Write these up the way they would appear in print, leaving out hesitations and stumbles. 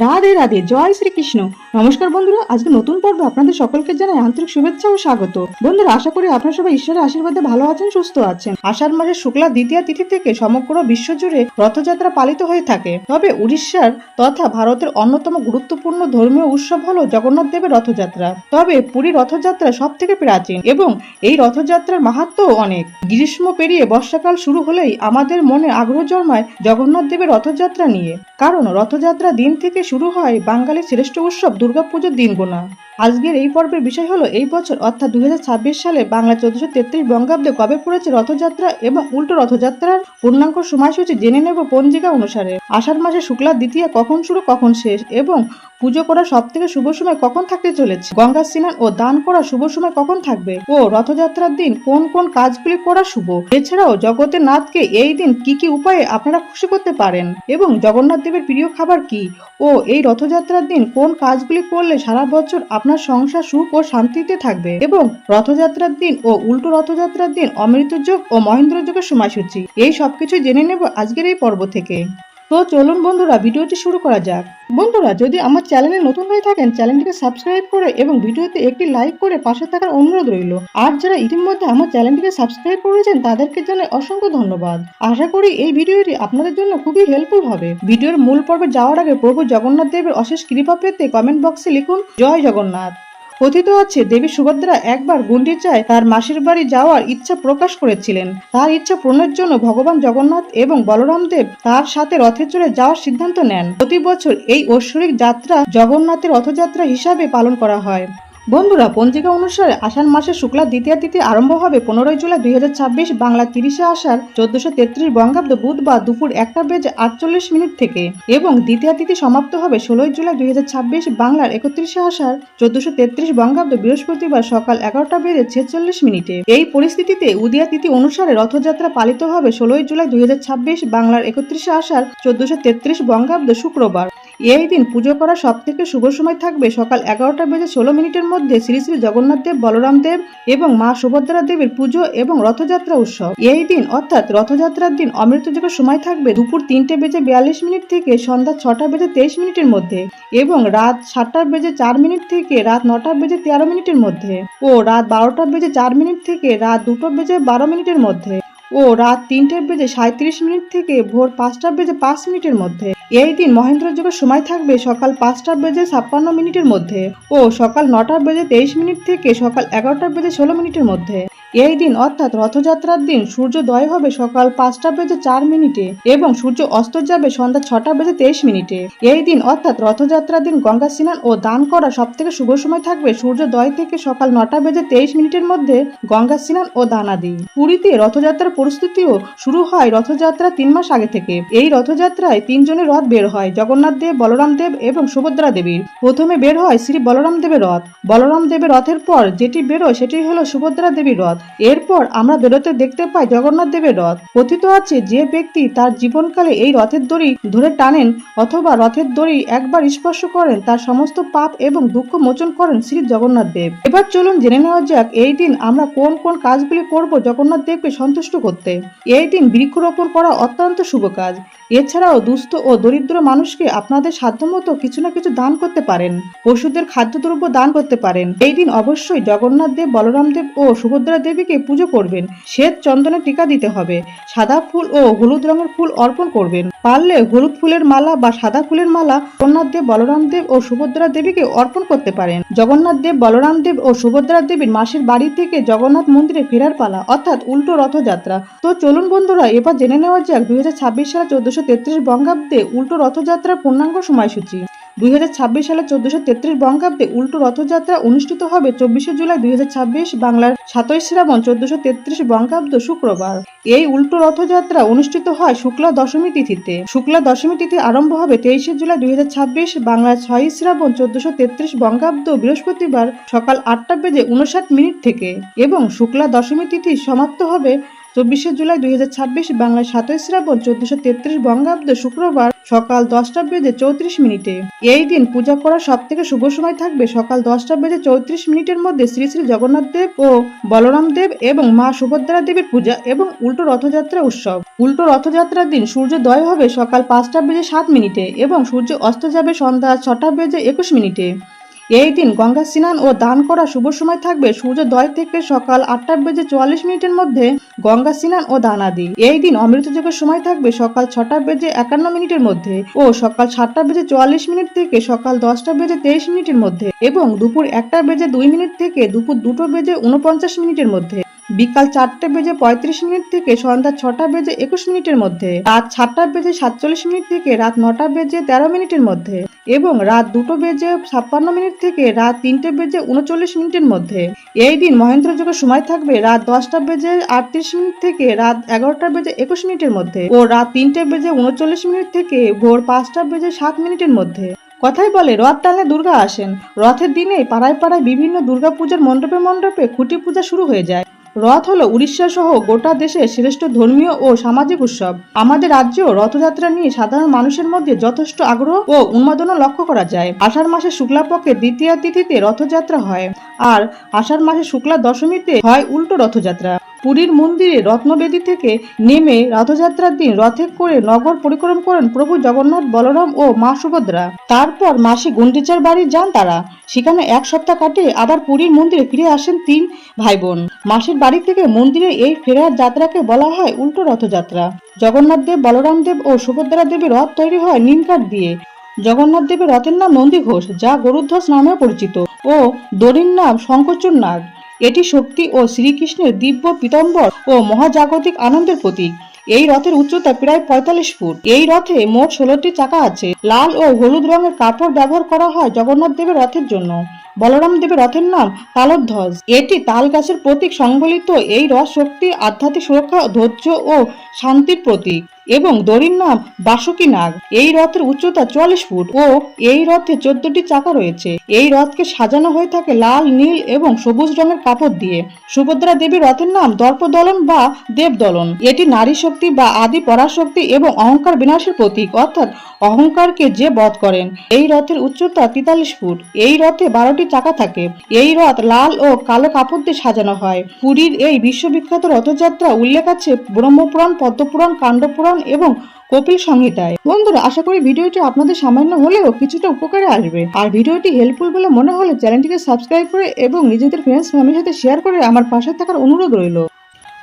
রাধে রাধে, জয় শ্রীকৃষ্ণ। নমস্কার বন্ধুরা, আজকে নতুন পর্বে আপনাদের সকলকে জানাই আন্তরিক শুভেচ্ছা ও স্বাগত। বন্ধুরা, আশা করি আপনারা সবাই ঈশ্বরের আশীর্বাদে ভালো আছেন, সুস্থ আছেন। আষাঢ় মাসের শুক্লা দ্বিতীয়া তিথি থেকে সমগ্র বিশ্ব জুড়ে রথযাত্রা পালিত হয়ে থাকে। তবে উড়িষ্যার তথা ভারতের অন্যতম গুরুত্বপূর্ণ ধর্মীয় উৎসব হলো জগন্নাথ দেবের রথযাত্রা। তবে পুরী রথযাত্রা সব থেকে প্রাচীন এবং এই রথযাত্রার মাহাত্ম্যও অনেক। গ্রীষ্ম পেরিয়ে বর্ষাকাল শুরু হলেই আমাদের মনে আগ্রহ জন্মায় জগন্নাথ দেবের রথযাত্রা নিয়ে, কারণ রথযাত্রা দিন থেকে শুরু হয় বাঙালির শ্রেষ্ঠ উৎসব দুর্গাপুজোর দিন গোনা। আজকের এই পর্বের বিষয় হলো এই বছর অর্থাৎ 2026 সালে বাংলা 1433 বঙ্গাব্দে কবে পড়েছে রথযাত্রা এবং উল্টো রথযাত্রার পূর্ণাঙ্গ সময়সূচি জেনে নেব পঞ্জিকা অনুসারে। আষাঢ় মাসে শুক্লা দ্বিতীয়া কখন শুরু কখন শেষ এবং পুজো করার সব থেকে শুভ সময় কখন থাকতে চলেছে, গঙ্গা স্নান ও দান করার শুভ সময় কখন থাকবে ও রথযাত্রার দিন কোন কোন কাজগুলি করা শুভ। এছাড়াও জগতের নাথকে এই দিন কি কি উপায়ে আপনারা খুশি করতে পারেন এবং জগন্নাথ দেবের প্রিয় খাবার কি ও এই রথযাত্রার দিন কোন কাজগুলি করলে সারা বছর আপনার সংসার সুখ ও শান্তিতে থাকবে এবং রথযাত্রার দিন ও উল্টো রথযাত্রার দিন অমৃতযোগ ও মহেন্দ্রযোগের সময়সূচি, এই সবকিছু জেনে নেব আজকের এই পর্ব থেকে। তো চলুন বন্ধুরা, ভিডিওটি শুরু করা যাক। বন্ধুরা, যদি আমার চ্যানেলে নতুন হয়ে থাকেন চ্যানেলটিকে সাবস্ক্রাইব করে এবং ভিডিওতে একটি লাইক করে পাশে থাকার অনুরোধ রইল। আর যারা ইতিমধ্যে আমার চ্যানেলটিকে সাবস্ক্রাইব করেছেন তাদেরকে জানাই অসংখ্য ধন্যবাদ। আশা করি এই ভিডিওটি আপনাদের জন্য খুবই হেল্পফুল হবে। ভিডিওর মূল পর্বে যাওয়ার আগে প্রভু জগন্নাথ দেবের অশেষ কৃপা পেতে কমেন্ট বক্সে লিখুন জয় জগন্নাথ। কথিত আছে দেবী সুভদ্রা একবার গুন্ডিচায় তার মাসির বাড়ি যাওয়ার ইচ্ছা প্রকাশ করেছিলেন। তার ইচ্ছা পূরণের জন্য ভগবান জগন্নাথ এবং বলরাম দেব তার সাথে রথে চড়ে যাওয়ার সিদ্ধান্ত নেন। প্রতি বছর এই ঐশ্বরিক যাত্রা জগন্নাথের রথযাত্রা হিসাবে পালন করা হয়। বন্ধুরা, পঞ্জিকা অনুসারে আষাঢ় মাসের শুক্লা দ্বিতীয়া তিথি আরম্ভ হবে 15 জুলাই 2026 বাংলা 30 আষাঢ় 1433 বঙ্গাব্দ বুধবার দুপুর 1:48 থেকে এবং দ্বিতীয়া তিথি সমাপ্ত হবে 16 জুলাই 2026 বাংলার 31 আষাঢ় 1433 বঙ্গাব্দ বৃহস্পতিবার সকাল 11:46। এই পরিস্থিতিতে উদিয়া তিথি অনুসারে রথযাত্রা পালিত হবে 16 জুলাই 2026 বাংলার 31 আষাঢ় 1433 বঙ্গাব্দ শুক্রবার। এই দিন পুজো করা সব থেকে শুভ সময় থাকবে সকাল 11:16 মধ্যে শ্রী শ্রী জগন্নাথ দেব, বলরাম দেব এবং মা সুভদ্রা দেবীর পুজো এবং রথযাত্রা উৎসব। এই দিন অর্থাৎ রথযাত্রার দিন অমৃতযোগের সময় থাকবে দুপুর 3:42 থেকে সন্ধ্যা 6:23 মধ্যে এবং রাত 7:04 থেকে রাত 9:13 মধ্যে ও রাত 12:04 থেকে রাত 2:12 মধ্যে ও রাত 3:37 থেকে ভোর 5:05 মধ্যে। এই দিন মহেন্দ্রযোগের সময় থাকবে সকাল 5:56 মধ্যে ও সকাল 9:23 থেকে সকাল 11:16 মধ্যে। এই দিন অর্থাৎ রথযাত্রার দিন সূর্যোদয় হবে সকাল 5:04 এবং সূর্য অস্ত যাবে সন্ধ্যা 6:23। এই দিন অর্থাৎ রথযাত্রার দিন গঙ্গা স্নান ও দান করা সব থেকে শুভ সময় থাকবে সূর্যোদয় থেকে সকাল 9:23 মধ্যে গঙ্গা স্নান ও দান আদি। পুরীতে রথযাত্রার প্রস্তুতিও শুরু হয় রথযাত্রা 3 মাস আগে থেকে। এই রথযাত্রায় 3 জনের রথ বের হয়, জগন্নাথ দেব, বলরাম দেব এবং সুভদ্রা দেবীর। প্রথমে বের হয় শ্রী বলরাম দেবের রথ। বলরাম দেবের রথের পর যেটি বেরোয় সেটি হলো সুভদ্রা দেবীর রথ। এরপর আমরা বেরোতে দেখতে পাই জগন্নাথ দেবের রথ। কথিত আছে যে ব্যক্তি তার জীবনকালে এই রথের দড়ি ধরে টানেন অথবা রথের দড়ি একবার স্পর্শ করেন তার সমস্ত পাপ এবং দুঃখ মোচন করেন শ্রী জগন্নাথ দেব। এবার চলুন জেনে নেওয়া যাক এই দিন আমরা কোন কোন কাজগুলি করব জগন্নাথ দেবকে সন্তুষ্ট করতে। এই দিন বৃক্ষরোপণ করা অত্যন্ত শুভ কাজ। এছাড়াও দুস্থ ও দরিদ্র মানুষকে আপনাদের সাধ্যমতো কিছু না কিছু দান করতে পারেন। পশুদের খাদ্যদ্রব্য দান করতে পারেন। এই দিন অবশ্যই জগন্নাথ দেব, বলরাম দেব ও সুভদ্রা দেবীকে পুজো করবেন। শ্বেত চন্দনের টিকা দিতে হবে। সাদা ফুল ও হলুদ রঙের ফুল অর্পণ করবেন। পারলে হলুদ ফুলের মালা বা সাদা ফুলের মালা জগন্নাথ দেব, বলরাম দেব ও সুভদ্রা দেবীকে অর্পণ করতে পারেন। জগন্নাথ দেব, বলরাম দেব ও সুভদ্রা দেবীর মাসির বাড়ি থেকে জগন্নাথ মন্দিরে ফেরার পালা অর্থাৎ উল্টো রথযাত্রা। তো চলুন বন্ধুরা, এবার জেনে নেওয়া যাক 2026 সালে 1433 বঙ্গাব্দে উল্টো রথযাত্রার পূর্ণাঙ্গ সময়সূচি। 2026 সালে 1433 বঙ্গাব্দে উল্টো রথযাত্রা অনুষ্ঠিত হবে 24 জুলাই 2026 বাংলার 7 শ্রাবণ 1433 বঙ্গাব্দ শুক্রবার। এই উল্টো রথযাত্রা অনুষ্ঠিত হয় শুক্লা দশমী তিথিতে। শুক্লা দশমী তিথি আরম্ভ হবে 23 জুলাই 2026 বাংলার 6 শ্রাবণ 1433 বঙ্গাব্দ বৃহস্পতিবার সকাল 8:59 থেকে এবং শুক্লা দশমী তিথি সমাপ্ত হবে 24শে জুলাই 2026 বাংলায় 7ই শ্রাবণ 1433 বঙ্গাব্দ শুক্রবার সকাল 10:34 এই দিন পূজা করার সব থেকে শুভ সময় থাকবে সকাল 10:34 মধ্যে শ্রী শ্রী জগন্নাথ দেব ও বলরাম দেব এবং মা সুভদ্রা দেবীর পূজা এবং উল্টো রথযাত্রা উৎসব। উল্টো রথযাত্রার দিন সূর্যোদয় হবে সকাল 5:07 এবং সূর্য অস্ত যাবে সন্ধ্যা 6:21। এই দিন গঙ্গা স্নান ও দান করা শুভ সময় থাকবে সূর্যোদয় থেকে সকাল 8:44 মধ্যে গঙ্গা স্নান ও দান আদি। এই দিন অমৃত যোগের সময় থাকবে সকাল 6:51 মধ্যে ও সকাল 7:44 থেকে সকাল 10:23 মধ্যে এবং দুপুর 1:02 থেকে দুপুর 2:49 মধ্যে। বিকাল 4:35 থেকে সন্ধ্যা 6:21 মধ্যে, রাত 7:47 থেকে রাত 9:13 মধ্যে এবং রাত 2:56 থেকে রাত 3:39 মধ্যে। এই দিন মহেন্দ্র যোগের সময় থাকবে রাত 10:38 থেকে রাত 11:21 মধ্যে ও রাত 3:39 থেকে ভোর 5:07 মধ্যে। কথাই বলে রথ টানলে দুর্গা আসেন। রথের দিনেই পাড়ায় পাড়ায় বিভিন্ন দুর্গা পূজার মণ্ডপে মণ্ডপে খুঁটি পূজা শুরু হয়ে যায়। রথ হলো উড়িষ্যা সহ গোটা দেশের শ্রেষ্ঠ ধর্মীয় ও সামাজিক উৎসব। আমাদের রাজ্যেও রথযাত্রা নিয়ে সাধারণ মানুষের মধ্যে যথেষ্ট আগ্রহ ও উন্মাদনা লক্ষ্য করা যায়। আষাঢ় মাসের শুক্লাপক্ষের দ্বিতীয়া তিথিতে রথযাত্রা হয় আর আষাঢ় মাসের শুক্লা দশমীতে হয় উল্টো রথযাত্রা। পুরীর মন্দিরে রত্নবেদী থেকে নেমে রথযাত্রার দিন রথে করে নগর পরিক্রমা করেন প্রভু জগন্নাথ, বলরাম ও মা সুভদ্রা। তারপর মাসি গুন্ডিচার বাড়ি যান তারা। সেখানে এক সপ্তাহ কাটিয়ে আবার পুরীর মন্দিরে ফিরে আসেন তিন ভাই বোন। মাসির বাড়ি থেকে মন্দিরে এই ফেরার যাত্রাকে বলা হয় উল্টো রথযাত্রা। জগন্নাথ দেব, বলরাম দেব ও সুভদ্রা দেবীর রথ তৈরি হয় নিম কাঠ দিয়ে। জগন্নাথ দেবের রথের নাম নন্দীঘোষ, যা গরুধ্বজ নামেও পরিচিত, ও দড়ির নাম শঙ্খচূড় নাগ। এটি শক্তি ও শ্রীকৃষ্ণের দিব্য পীতাম্বর ও মহাজাগতিক আনন্দের প্রতীক। এই রথের উচ্চতা প্রায় 45 ফুট। এই রথে মোট 16টি চাকা আছে। লাল ও হলুদ রঙের কাপড় ব্যবহার করা হয় জগন্নাথ দেবের রথের জন্য। বলরাম দেবের রথের নাম তালধ্বজ। এটি তাল গাছের প্রতীক সংবলিত। এই রথ শক্তি, আধ্যাত্মিক সুরক্ষা, ধৈর্য ও শান্তির প্রতীক এবং দড়ির নাম বাসুকী নাগ। এই রথের উচ্চতা 44 ফুট ও এই রথে 14টি চাকা রয়েছে। এই রথকে সাজানো হয়ে থাকে লাল, নীল এবং সবুজ রঙের কাপড় দিয়ে। সুভদ্রা দেবীর রথের নাম দর্পদলন বা দেবদলন। এটি নারী শক্তি বা আদি পরাশক্তি এবং অহংকার বিনাশের প্রতীক, অর্থাৎ অহংকারকে যে বধ করেন। এই রথের উচ্চতা 43 ফুট। এই রথে 12টি চাকা থাকে। এই রথ লাল ও কালো কাপড় দিয়ে সাজানো হয়। পুরীর এই বিশ্ববিখ্যাত রথযাত্রা উল্লেখ আছে ব্রহ্মপুরাণ, পদ্মপুরাণ, কাণ্ডপুরাণ এবং কপিল সংহিতায়। বন্ধুরা, আশা করি ভিডিওটি আপনাদের সামান্য হলেও কিছুটা উপকারে আসবে। আর ভিডিওটি হেল্পফুল বলে মনে হলে চ্যানেলটিকে সাবস্ক্রাইব করে এবং নিজেদের ফ্রেন্ডস ফ্যামিলির সাথে শেয়ার করে আমার পাশে থাকার অনুরোধ রইল।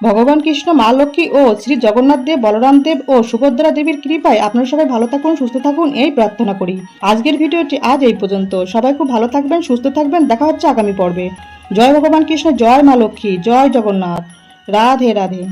ভগবান কৃষ্ণ, মা লক্ষ্মী ও শ্রী জগন্নাথ দেব, বলরাম দেব ও সুভদ্রা দেবীর কৃপায় আপনারা সবাই ভালো থাকুন, সুস্থ থাকুন, এই প্রার্থনা করি। আজকের ভিডিওটি আজ এই পর্যন্ত। সবাই খুব ভালো থাকবেন, সুস্থ থাকবেন। দেখা হচ্ছে আগামী পর্বে। জয় ভগবান কৃষ্ণ, জয় মা লক্ষ্মী, জয় জগন্নাথ। রাধে রাধে।